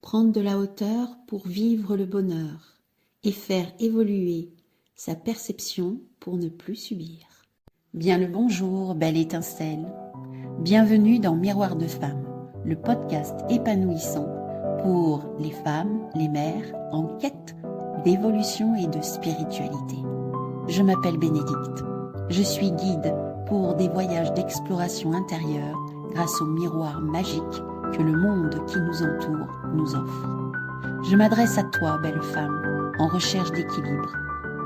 prendre de la hauteur pour vivre le bonheur et faire évoluer sa perception pour ne plus subir. Bien le bonjour, belle étincelle. Bienvenue dans Miroir de Femme, le podcast épanouissant pour les femmes, les mères en quête d'évolution et de spiritualité. Je m'appelle Bénédicte. Je suis guide pour des voyages d'exploration intérieure grâce au miroir magique que le monde qui nous entoure nous offre. Je m'adresse à toi, belle femme, en recherche d'équilibre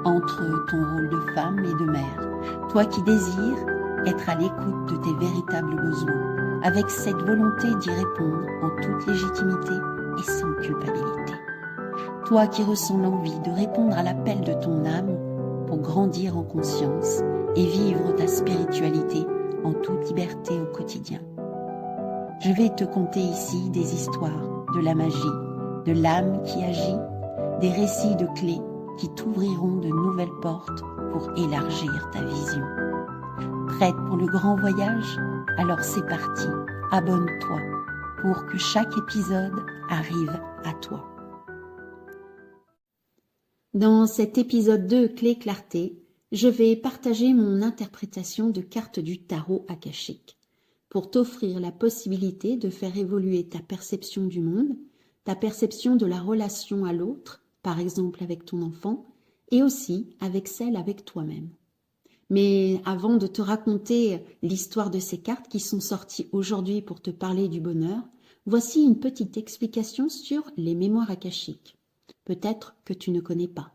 entre ton rôle de femme et de mère, toi qui désires être à l'écoute de tes véritables besoins, avec cette volonté d'y répondre en toute légitimité et sans culpabilité. Toi qui ressens l'envie de répondre à l'appel de ton âme pour grandir en conscience et vivre ta spiritualité en toute liberté au quotidien. Je vais te conter ici des histoires de la magie, de l'âme qui agit, des récits de clés qui t'ouvriront de nouvelles portes pour élargir ta vision. Prête pour le grand voyage? Alors c'est parti, abonne-toi pour que chaque épisode arrive à toi. Dans cet épisode 2 Clé Clarté, je vais partager mon interprétation de cartes du tarot akashique pour t'offrir la possibilité de faire évoluer ta perception du monde, ta perception de la relation à l'autre, par exemple avec ton enfant, et aussi avec celle avec toi-même. Mais avant de te raconter l'histoire de ces cartes qui sont sorties aujourd'hui pour te parler du bonheur, voici une petite explication sur les mémoires akashiques. Peut-être que tu ne connais pas.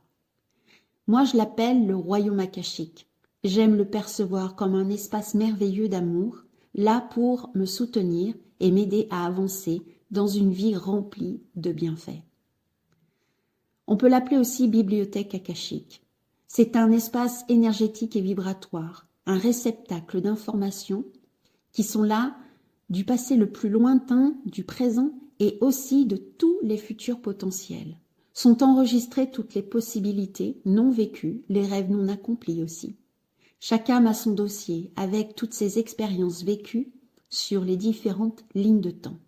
Moi, je l'appelle le royaume akashique. J'aime le percevoir comme un espace merveilleux d'amour, là pour me soutenir et m'aider à avancer dans une vie remplie de bienfaits. On peut l'appeler aussi bibliothèque akashique. C'est un espace énergétique et vibratoire, un réceptacle d'informations qui sont là du passé le plus lointain, du présent et aussi de tous les futurs potentiels. Sont enregistrées toutes les possibilités non vécues, les rêves non accomplis aussi. Chaque âme a son dossier avec toutes ses expériences vécues sur les différentes lignes de temps.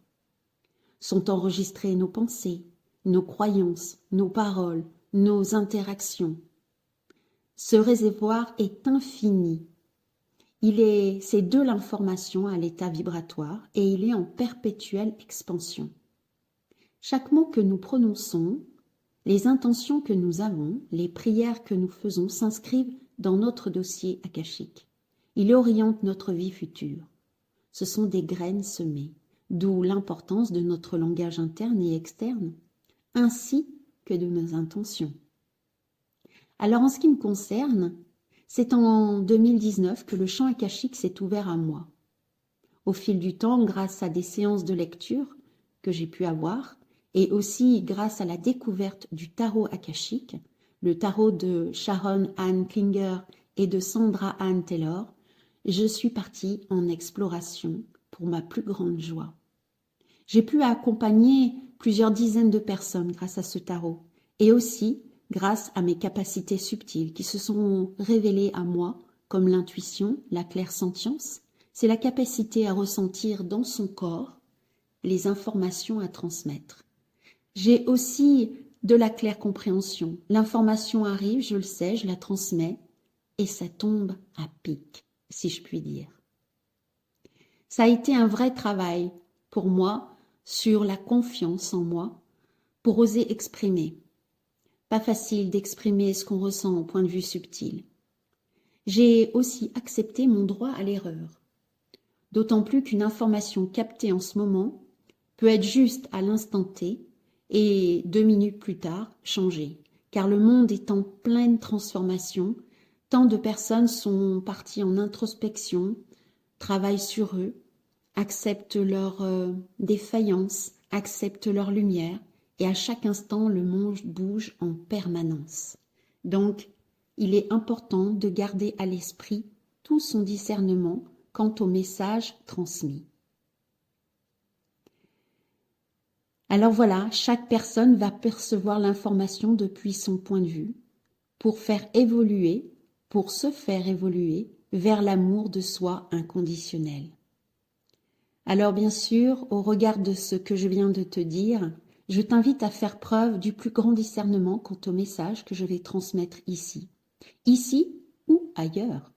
Sont enregistrées nos pensées, nos croyances, nos paroles, nos interactions. Ce réservoir est infini. C'est de l'information à l'état vibratoire et il est en perpétuelle expansion. Chaque mot que nous prononçons, les intentions que nous avons, les prières que nous faisons s'inscrivent dans notre dossier akashique. Il oriente notre vie future. Ce sont des graines semées, d'où l'importance de notre langage interne et externe, ainsi que de nos intentions. Alors en ce qui me concerne, c'est en 2019 que le champ akashique s'est ouvert à moi. Au fil du temps, grâce à des séances de lecture que j'ai pu avoir, et aussi grâce à la découverte du tarot akashique, le tarot de Sharon Ann Klinger et de Sandra Ann Taylor, je suis partie en exploration pour ma plus grande joie. J'ai pu accompagner plusieurs dizaines de personnes grâce à ce tarot et aussi grâce à mes capacités subtiles qui se sont révélées à moi comme l'intuition, la clairsentience, c'est la capacité à ressentir dans son corps les informations à transmettre. J'ai aussi de la claire compréhension. L'information arrive, je le sais, je la transmets et ça tombe à pic, si je puis dire. Ça a été un vrai travail pour moi sur la confiance en moi pour oser exprimer. Pas facile d'exprimer ce qu'on ressent au point de vue subtil. J'ai aussi accepté mon droit à l'erreur. D'autant plus qu'une information captée en ce moment peut être juste à l'instant T et 2 minutes plus tard changer. Car le monde est en pleine transformation, tant de personnes sont parties en introspection, travaillent sur eux, acceptent leurs défaillances, acceptent leur lumière, et à chaque instant, le monde bouge en permanence. Donc, il est important de garder à l'esprit tout son discernement quant au message transmis. Alors voilà, chaque personne va percevoir l'information depuis son point de vue pour se faire évoluer vers l'amour de soi inconditionnel. Alors bien sûr, au regard de ce que je viens de te dire, Je t'invite à faire preuve du plus grand discernement quant au message que je vais transmettre ici ou ailleurs.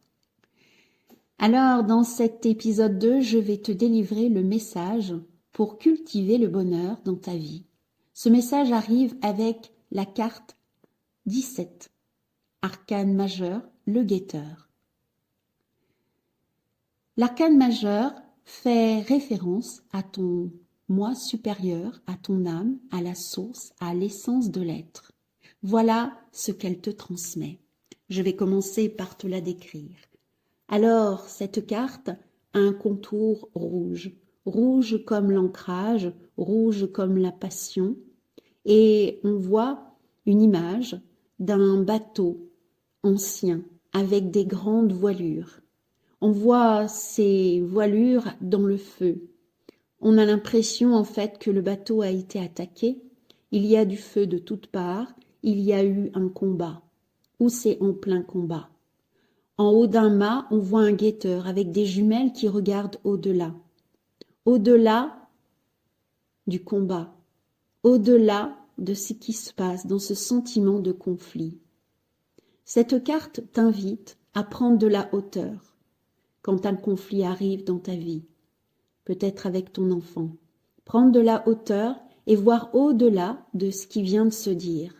Alors, dans cet épisode 2, je vais te délivrer le message pour cultiver le bonheur dans ta vie. Ce message arrive avec la carte 17, arcane majeur, le guetteur. L'arcane majeur fait référence à ton moi supérieur, à ton âme, à la source, à l'essence de l'être. Voilà ce qu'elle te transmet. Je vais commencer par te la décrire. Alors, cette carte a un contour rouge, rouge comme l'ancrage, rouge comme la passion, et on voit une image d'un bateau ancien avec des grandes voilures. On voit ces voilures dans le feu. On a l'impression en fait que le bateau a été attaqué. Il y a du feu de toutes parts. Il y a eu un combat. Ou c'est en plein combat. En haut d'un mât, on voit un guetteur avec des jumelles qui regardent au-delà. Au-delà du combat. Au-delà de ce qui se passe dans ce sentiment de conflit. Cette carte t'invite à prendre de la hauteur quand un conflit arrive dans ta vie, peut-être avec ton enfant. Prendre de la hauteur et voir au-delà de ce qui vient de se dire.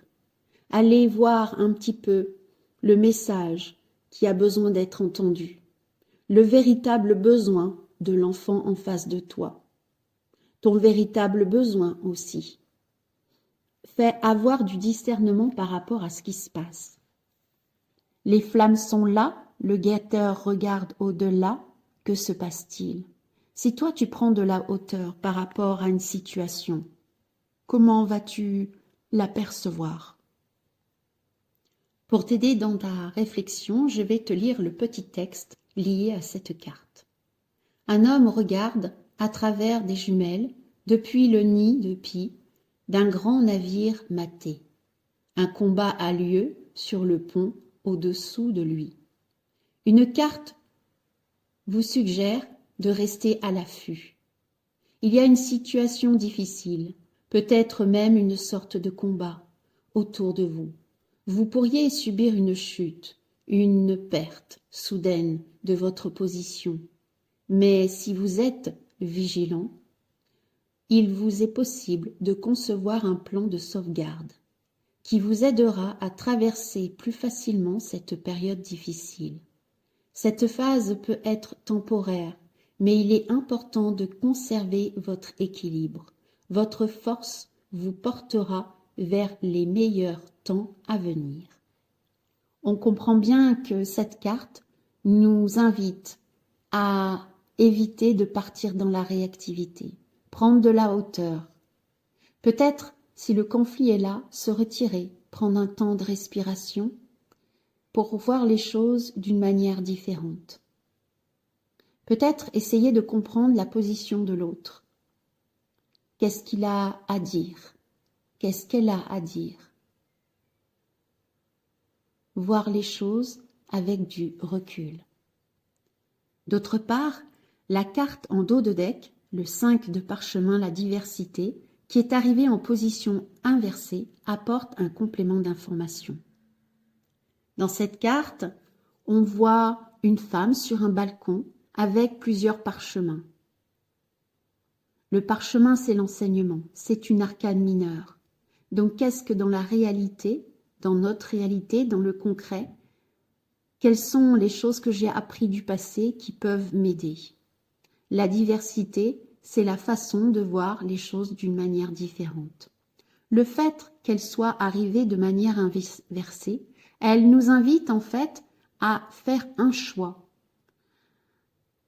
Aller voir un petit peu le message qui a besoin d'être entendu, le véritable besoin de l'enfant en face de toi, ton véritable besoin aussi. Fais avoir du discernement par rapport à ce qui se passe. Les flammes sont là, le guetteur regarde au-delà, que se passe-t-il? Si toi tu prends de la hauteur par rapport à une situation, comment vas-tu l'apercevoir? Pour t'aider dans ta réflexion, je vais te lire le petit texte lié à cette carte. Un homme regarde à travers des jumelles depuis le nid de pie d'un grand navire mâté. Un combat a lieu sur le pont au-dessous de lui. Une carte vous suggère de rester à l'affût. Il y a une situation difficile, peut-être même une sorte de combat autour de vous. Vous pourriez subir une chute, une perte soudaine de votre position. Mais si vous êtes vigilant, il vous est possible de concevoir un plan de sauvegarde qui vous aidera à traverser plus facilement cette période difficile. Cette phase peut être temporaire, mais il est important de conserver votre équilibre. Votre force vous portera vers les meilleurs temps à venir. On comprend bien que cette carte nous invite à éviter de partir dans la réactivité, prendre de la hauteur. Peut-être, si le conflit est là, se retirer, prendre un temps de respiration pour voir les choses d'une manière différente. Peut-être essayer de comprendre la position de l'autre. Qu'est-ce qu'il a à dire? Qu'est-ce qu'elle a à dire? Voir les choses avec du recul. D'autre part, la carte en dos de deck, le 5 de parchemin, la diversité, qui est arrivée en position inversée, apporte un complément d'information. Dans cette carte, on voit une femme sur un balcon avec plusieurs parchemins. Le parchemin, c'est l'enseignement, c'est une arcane mineure. Donc, qu'est-ce que dans la réalité, dans notre réalité, dans le concret, quelles sont les choses que j'ai apprises du passé qui peuvent m'aider? La diversité, c'est la façon de voir les choses d'une manière différente. Le fait qu'elle soit arrivée de manière inversée, elle nous invite en fait à faire un choix.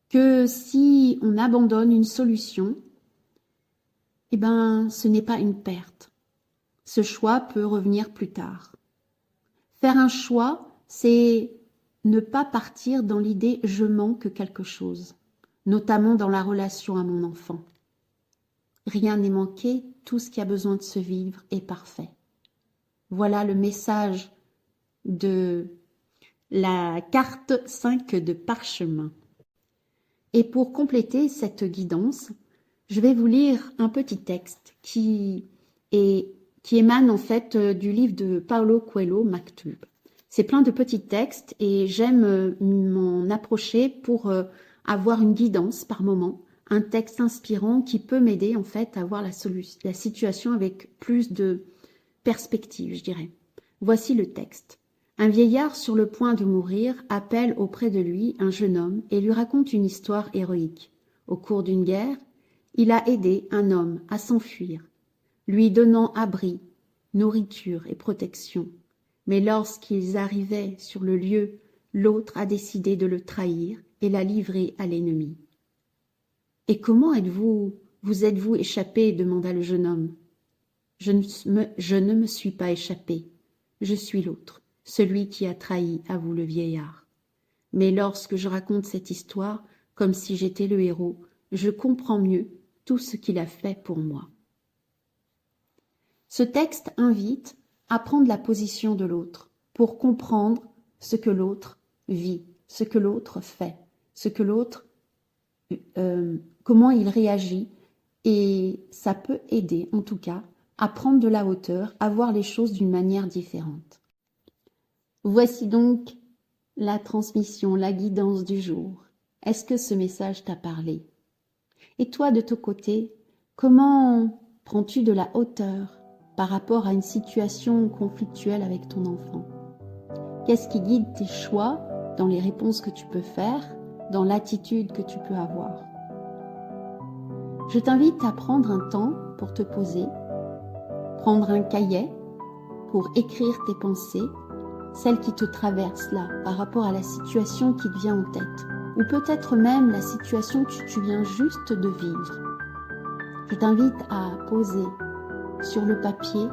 Que si on abandonne une solution, eh ben, ce n'est pas une perte. Ce choix peut revenir plus tard. Faire un choix, c'est ne pas partir dans l'idée « je manque quelque chose », notamment dans la relation à mon enfant. Rien n'est manqué, tout ce qui a besoin de se vivre est parfait. Voilà le message de la carte 5 de parchemin. Et pour compléter cette guidance, je vais vous lire un petit texte qui et qui émane en fait du livre de Paulo Coelho, Maktub. C'est plein de petits textes et j'aime m'en approcher pour avoir une guidance par moment, un texte inspirant qui peut m'aider en fait à voir la situation avec plus de perspective, je dirais. Voici le texte. Un vieillard sur le point de mourir appelle auprès de lui un jeune homme et lui raconte une histoire héroïque. Au cours d'une guerre, il a aidé un homme à s'enfuir, lui donnant abri, nourriture et protection. Mais lorsqu'ils arrivaient sur le lieu, l'autre a décidé de le trahir et l'a livré à l'ennemi. « Et comment vous êtes-vous échappé ?» demanda le jeune homme. Je ne me suis pas échappé. Je suis l'autre, celui qui a trahi, avoue le vieillard. Mais lorsque je raconte cette histoire, comme si j'étais le héros, je comprends mieux tout ce qu'il a fait pour moi. Ce texte invite à prendre la position de l'autre pour comprendre ce que l'autre vit, ce que l'autre fait, ce que l'autre, comment il réagit, et ça peut aider en tout cas à prendre de la hauteur, à voir les choses d'une manière différente. Voici donc la transmission, la guidance du jour. Est-ce que ce message t'a parlé? Et toi, de ton côté, comment prends-tu de la hauteur par rapport à une situation conflictuelle avec ton enfant? Qu'est-ce qui guide tes choix dans les réponses que tu peux faire, dans l'attitude que tu peux avoir? Je t'invite à prendre un temps pour te poser, prendre un cahier pour écrire tes pensées, celles qui te traversent là par rapport à la situation qui te vient en tête, ou peut-être même la situation que tu viens juste de vivre. Je t'invite à poser sur le papier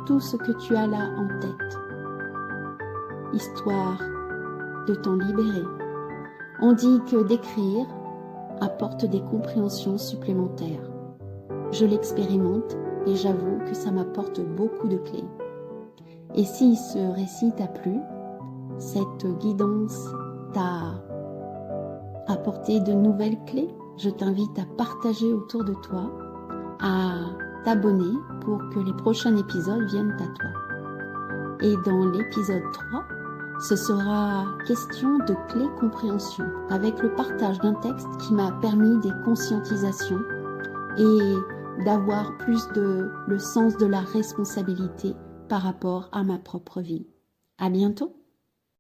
tout ce que tu as là en tête, histoire de t'en libérer. On dit que d'écrire apporte des compréhensions supplémentaires. Je l'expérimente et j'avoue que ça m'apporte beaucoup de clés. Et si ce récit t'a plu, cette guidance t'a apporté de nouvelles clés, je t'invite à partager autour de toi, à t'abonner pour que les prochains épisodes viennent à toi. Et dans l'épisode 3, ce sera question de clés compréhension, avec le partage d'un texte qui m'a permis des conscientisations et d'avoir plus le sens de la responsabilité par rapport à ma propre vie. À bientôt!